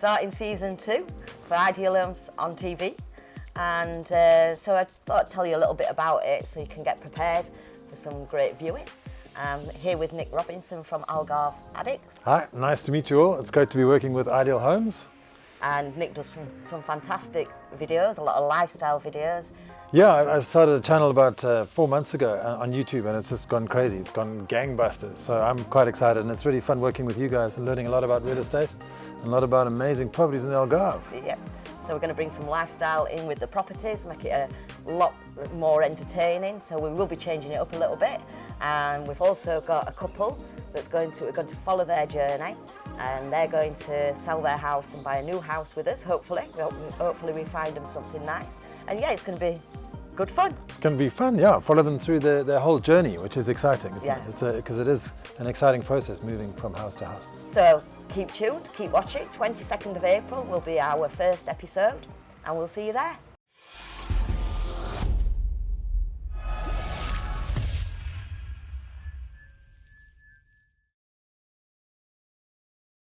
starting season 2 for Ideal Homes on TV. And so I thought I'd tell you a little bit about it so you can get prepared for some great viewing. I'm here with Nick Robinson from Algarve Addicts. Hi, nice to meet you all. It's great to be working with Ideal Homes. And Nick does some fantastic videos, a lot of lifestyle videos. Yeah, I started a channel about 4 months ago on YouTube, and it's just gone crazy. It's gone gangbusters. So I'm quite excited, and it's really fun working with you guys and learning a lot about real estate and a lot about amazing properties in the Algarve. Yep. So we're going to bring some lifestyle in with the properties, make it a lot more entertaining. So we will be changing it up a little bit. And we've also got a couple we're going to follow their journey, and they're going to sell their house and buy a new house with us, hopefully. Hopefully we find them something nice. And yeah, it's going to be good fun. It's going to be fun, yeah. Follow them through their whole journey, which is exciting, isn't it? It's because it is an exciting process moving from house to house. So keep tuned, keep watching. 22nd of April will be our first episode, and we'll see you there.